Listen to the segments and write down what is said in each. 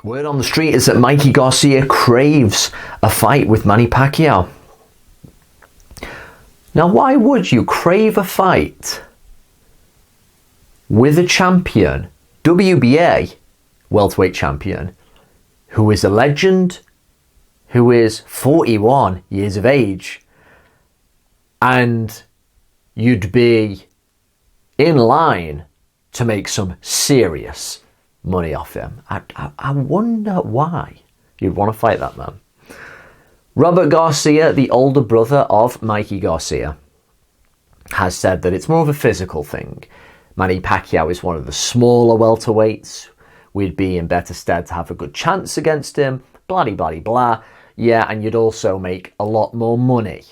Word on the street is that Mikey Garcia craves a fight with Manny Pacquiao. Now, why would you crave a fight with a champion, WBA welterweight champion, who is a legend, who is 41 years of age, and you'd be in line to make some serious money off him? I wonder why you'd want to fight that man. Robert Garcia, the older brother of Mikey Garcia, has said that it's more of a physical thing. Manny Pacquiao is one of the smaller welterweights. We'd be in better stead to have a good chance against him. Blah, blah, blah. Yeah, and you'd also make a lot more money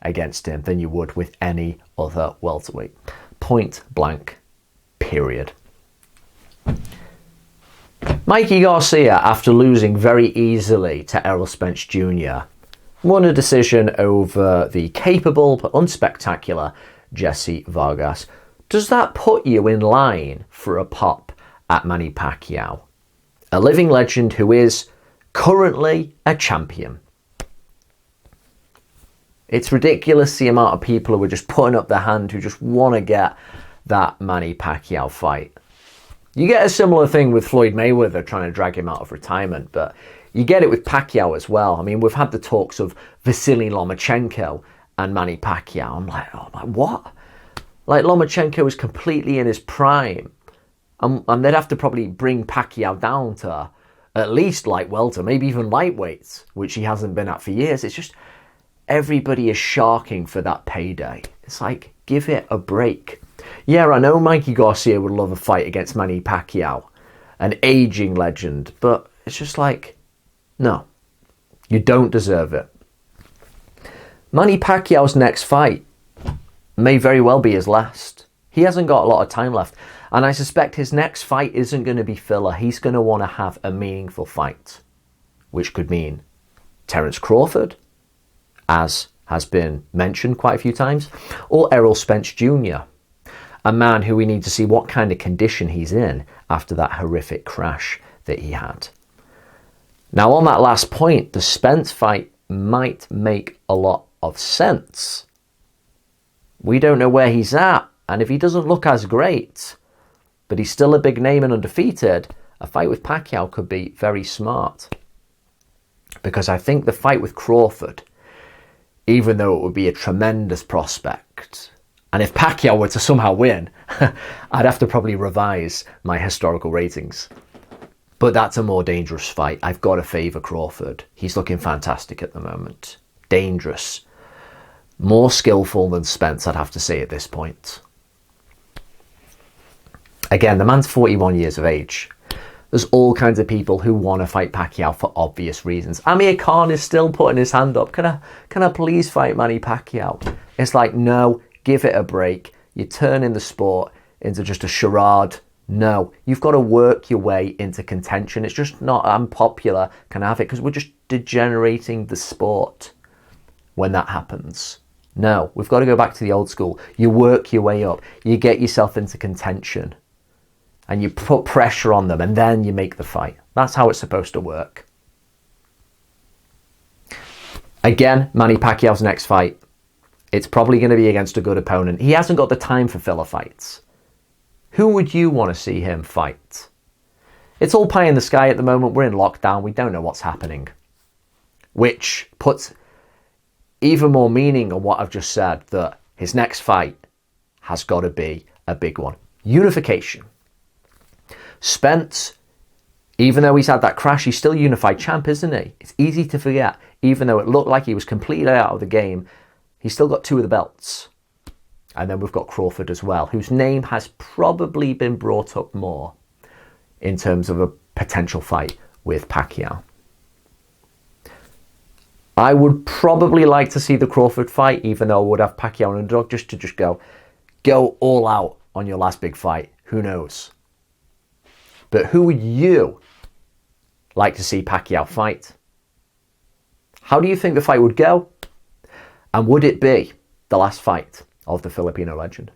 against him than you would with any other welterweight. Point blank, period. Mikey Garcia, after losing very easily to Spence Jr., won a decision over the capable but unspectacular Jesse Vargas. Does that put you in line for a pop at Manny Pacquiao, a living legend who is currently a champion? It's ridiculous the amount of people who are just putting up their hand, who just want to get that Manny Pacquiao fight. You get a similar thing with Floyd Mayweather trying to drag him out of retirement, but you get it with Pacquiao as well. I mean, we've had the talks of Vasily Lomachenko and Manny Pacquiao. I'm like, what? Like, Lomachenko is completely in his prime, and they'd have to probably bring Pacquiao down to at least light welter, maybe even lightweight, which he hasn't been at for years. It's just everybody is sharking for that payday. It's like, give it a break. Yeah, I know Mikey Garcia would love a fight against Manny Pacquiao, an aging legend, but it's just like, no, you don't deserve it. Manny Pacquiao's next fight may very well be his last. He hasn't got a lot of time left, and I suspect his next fight isn't going to be filler. He's going to want to have a meaningful fight, which could mean Terence Crawford, as has been mentioned quite a few times, or Spence Jr., a man who we need to see what kind of condition he's in after that horrific crash that he had. Now, on that last point, the Spence fight might make a lot of sense. We don't know where he's at, and if he doesn't look as great, but he's still a big name and undefeated, a fight with Pacquiao could be very smart. Because I think the fight with Crawford, even though it would be a tremendous prospect, and if Pacquiao were to somehow win, I'd have to probably revise my historical ratings. But that's a more dangerous fight. I've got to favour Crawford. He's looking fantastic at the moment. Dangerous. More skillful than Spence, I'd have to say at this point. Again, the man's 41 years of age. There's all kinds of people who want to fight Pacquiao for obvious reasons. Amir Khan is still putting his hand up. Can I please fight Manny Pacquiao? It's like, no, give it a break. You're turning the sport into just a charade. No, you've got to work your way into contention. It's just not, I'm popular, can I have it? Because we're just degenerating the sport when that happens. No, we've got to go back to the old school. You work your way up. You get yourself into contention. And you put pressure on them, and then you make the fight. That's how it's supposed to work. Again, Manny Pacquiao's next fight, it's probably going to be against a good opponent. He hasn't got the time for filler fights. Who would you want to see him fight? It's all pie in the sky at the moment. We're in lockdown. We don't know what's happening. Which puts even more meaning on what I've just said, that his next fight has got to be a big one. Unification. Spence, even though he's had that crash, he's still unified champ, isn't he? It's easy to forget. Even though it looked like he was completely out of the game, he's still got 2 of the belts. And then we've got Crawford as well, whose name has probably been brought up more in terms of a potential fight with Pacquiao. I would probably like to see the Crawford fight, even though I would have Pacquiao an underdog, just to go all out on your last big fight. Who knows? But who would you like to see Pacquiao fight? How do you think the fight would go? And would it be the last fight of the Filipino legend?